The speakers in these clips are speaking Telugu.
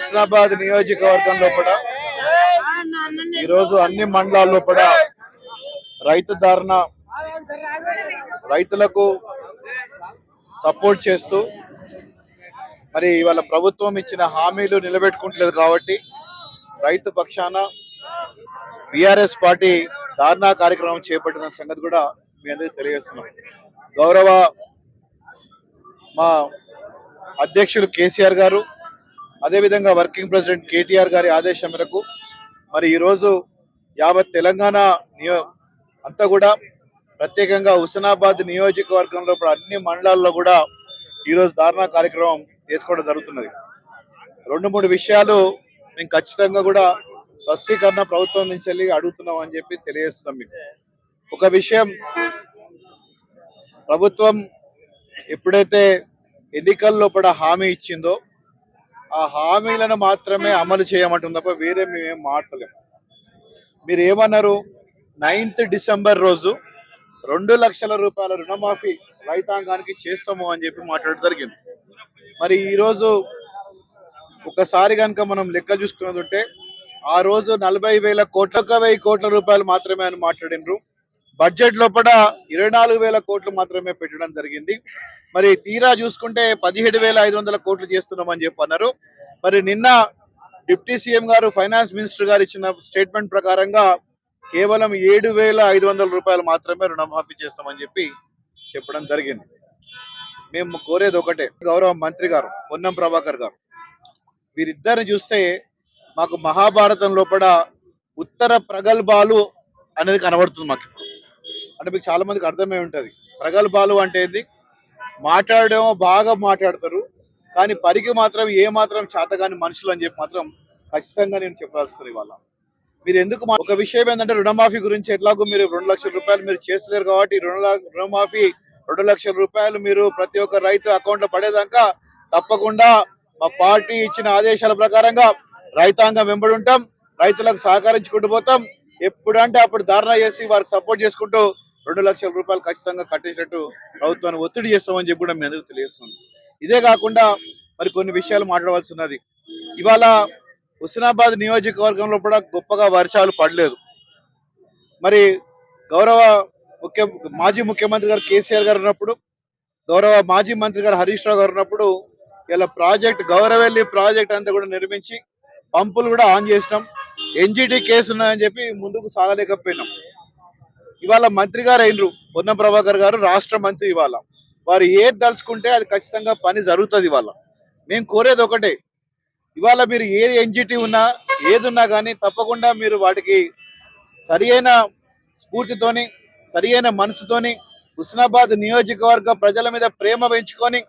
హుస్నాబాద్ నియోజకవర్గంలో కూడా ఈరోజు అన్ని మండలాల్లో కూడా రైతు ధర్నా రైతులకు సపోర్ట్ చేస్తూ మరి ఇవాళ ప్రభుత్వం ఇచ్చిన హామీలు నిలబెట్టుకుంటలేదు కాబట్టి రైతు పక్షాన బీఆర్ఎస్ పార్టీ ధర్నా కార్యక్రమం చేపట్టిన సంగతి కూడా మీ అందరికీ తెలియజేస్తున్నాం. గౌరవ మా అధ్యక్షులు కేసీఆర్ గారు అదేవిధంగా వర్కింగ్ ప్రెసిడెంట్ కేటీఆర్ గారి ఆదేశం మేరకు మరి ఈరోజు యావత్ తెలంగాణ అంతా కూడా ప్రత్యేకంగా హుస్నాబాద్ నియోజకవర్గంలో అన్ని మండలాల్లో కూడా ఈరోజు ధర్నా కార్యక్రమం చేసుకోవడం జరుగుతున్నది. 2-3 విషయాలు మేము ఖచ్చితంగా కూడా స్పష్టీకరణ ప్రభుత్వం నుంచి వెళ్ళి అడుగుతున్నాం అని చెప్పి తెలియజేస్తున్నాం. మీకు ఒక విషయం, ప్రభుత్వం ఎప్పుడైతే ఎన్నికల్లో హామీ ఇచ్చిందో ఆ హామీలను మాత్రమే అమలు చేయమంటుంది తప్ప వేరే మేమేం మాట్లాడలేము. మీరు ఏమన్నారు, 9th డిసెంబర్ రోజు 2 లక్షల రూపాయల రుణమాఫీ రైతాంగానికి చేస్తాము అని చెప్పి మాట్లాడడం జరిగింది. మరి ఈరోజు ఒకసారి కనుక మనం లెక్క చూసుకున్నదంటే ఆ రోజు 40,000 కోట్ల 1,000 కోట్ల రూపాయలు మాత్రమే అని మాట్లాడినరు. బడ్జెట్ లోపల 24,000 కోట్లు మాత్రమే పెట్టడం జరిగింది. మరి తీరా చూసుకుంటే 17,500 కోట్లు చేస్తున్నామని చెప్పి అన్నారు. మరి నిన్న డిప్యూటీ సీఎం గారు ఫైనాన్స్ మినిస్టర్ గారు ఇచ్చిన స్టేట్మెంట్ ప్రకారంగా కేవలం 7,500 రూపాయలు మాత్రమే రుణమాఫీ చేస్తామని చెప్పి చెప్పడం జరిగింది. మేము కోరేది ఒకటే, గౌరవ మంత్రి గారు పొన్నం ప్రభాకర్ గారు వీరిద్దరిని చూస్తే మాకు మహాభారతం లోపల ఉత్తర ప్రగల్భాలు అనేది కనబడుతుంది మాకు. అంటే మీకు చాలా మందికి అర్థమై ఉంటుంది. ప్రగల్భాలు అంటే ఏంది, మాట్లాడేమో బాగా మాట్లాడతారు కానీ పరికి మాత్రం ఏ మాత్రం చేతగాని మనుషులు అని చెప్పి మాత్రం ఖచ్చితంగా నేను చెప్పాల్సుకుని వాళ్ళ మీరు ఎందుకు ఒక విషయం ఏంటంటే రుణమాఫీ గురించి ఎట్లాగో మీరు 2 లక్షల రూపాయలు మీరు చేస్తలేరు కాబట్టి రుణమాఫీ 2 లక్షల రూపాయలు మీరు ప్రతి ఒక్క రైతు అకౌంట్ లో పడేదాకా తప్పకుండా మా పార్టీ ఇచ్చిన ఆదేశాల ప్రకారంగా రైతాంగం వెంబడి ఉంటాం, రైతులకు సహకరించుకుంటూ పోతాం. ఎప్పుడంటే అప్పుడు ధర్నా చేసి వారికి సపోర్ట్ చేసుకుంటూ 2 లక్షల రూపాయలు ఖచ్చితంగా కట్టేసినట్టు ప్రభుత్వాన్ని ఒత్తిడి చేస్తామని చెప్పి కూడా మీ అందరికీ తెలియజేస్తుంది. ఇదే కాకుండా మరి కొన్ని విషయాలు మాట్లాడవలసి ఉన్నది. ఇవాళ హుస్నాబాద్ నియోజకవర్గంలో కూడా గొప్పగా వర్షాలు పడలేదు. మరి గౌరవ మాజీ ముఖ్యమంత్రి గారు కేసీఆర్ గారు ఉన్నప్పుడు, గౌరవ మాజీ మంత్రి గారు హరీష్ రావు గారు ఉన్నప్పుడు ఇలా ప్రాజెక్ట్ గౌరవెల్లి ప్రాజెక్ట్ అంతా కూడా నిర్మించి పంపులు కూడా ఆన్ చేసినాం. ఎన్జిటి కేసు ఉన్నాయని చెప్పి ముందుకు సాగలేకపోయినాం. ఇవాళ మంత్రి గారు అయినరు పొన్నం ప్రభాకర్ గారు, రాష్ట్ర మంత్రి. ఇవాళ వారు ఏది దలుచుకుంటే అది ఖచ్చితంగా పని జరుగుతుంది. ఇవాళ మేము కోరేది ఒకటే, ఇవాళ మీరు ఏది ఎన్జిటి ఉన్నా ఏది ఉన్నా కానీ తప్పకుండా మీరు వాటికి సరి అయిన స్ఫూర్తితోని సరి అయిన మనసుతోని హుస్నాబాద్ నియోజకవర్గ ప్రజల మీద ప్రేమ పెంచుకొని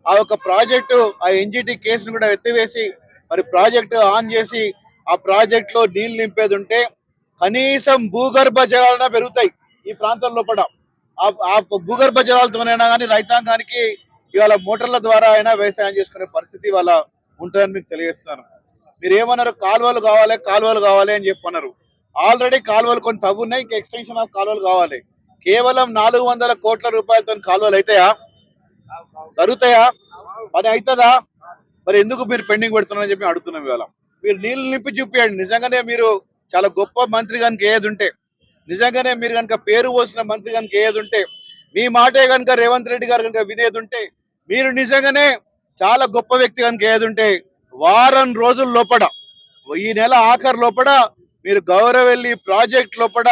ఆ యొక్క ప్రాజెక్టు ఆ ఎన్జిటి కేసును కూడా ఎత్తివేసి మరి ప్రాజెక్టు ఆన్ చేసి ఆ ప్రాజెక్ట్ లో నీళ్లు నింపేది ఉంటే కనీసం భూగర్భ జలాలన్నా పెరుగుతాయి ఈ ప్రాంతంలో కూడా. ఆ భూగర్భ జలాలతోనైనా కానీ రైతాంగానికి ఇవాళ మోటార్ల ద్వారా అయినా వ్యవసాయం చేసుకునే పరిస్థితి ఇవాళ ఉంటుందని మీకు తెలియజేస్తున్నాను. మీరు ఏమన్నారు, కాలువలు కావాలి అని చెప్పన్నారు. ఆల్రెడీ కాలువలు కొన్ని తవ్వున్నాయి, ఇంకా ఎక్స్టెన్షన్ ఆఫ్ కాలువలు కావాలి. కేవలం 400 కోట్ల రూపాయలతో కాలువలు అవుతాయా? జరుగుతాయా? పని అవుతుందా? మరి ఎందుకు మీరు పెండింగ్ పెడుతున్నారని చెప్పి అడుగుతున్నాం. ఇవాళ మీరు నీళ్లు నింపి చూపించండి. నిజంగానే మీరు చాలా గొప్ప మంత్రి కనుక ఏది ఉంటే, నిజంగానే మీరు కనుక పేరు పోసిన మంత్రి కనుక ఏది ఉంటే, మీ మాటే కనుక రేవంత్ రెడ్డి గారు కనుక వినేది ఉంటే, మీరు నిజంగానే చాలా గొప్ప వ్యక్తి కనుక ఏది ఉంటే వారం రోజుల లోపల ఈ నెల ఆఖరు లోపల మీరు గౌరవెల్లి ప్రాజెక్ట్ లోపల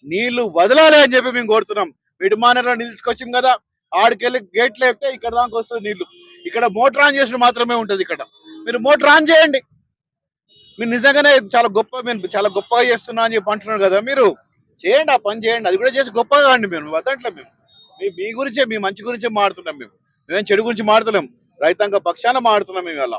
నీళ్లు వదలాలి అని చెప్పి మేము కోరుతున్నాం. విడుమానలో నిలుచుకొచ్చింది కదా, ఆడికెళ్ళి గేట్లు వేస్తే ఇక్కడ దాకా వస్తుంది నీళ్లు. ఇక్కడ మోటార్ ఆన్ చేసిన మాత్రమే ఉంటుంది. ఇక్కడ మీరు మోటార్ ఆన్ చేయండి. మీరు నిజంగానే మేము చాలా గొప్పగా చేస్తున్నా అని చెప్పి అంటున్నారు కదా, మీరు చేయండి, ఆ పని చేయండి. అది కూడా చేసి గొప్పగా అండి. మేము వదలట్లే, మేము మీ గురించే, మీ మంచి గురించే మాడుతున్నాం. మేము చెడు గురించి మాడుతున్నాం, రైతాంగ పక్షాన మాడుతున్నాం మేము. అలా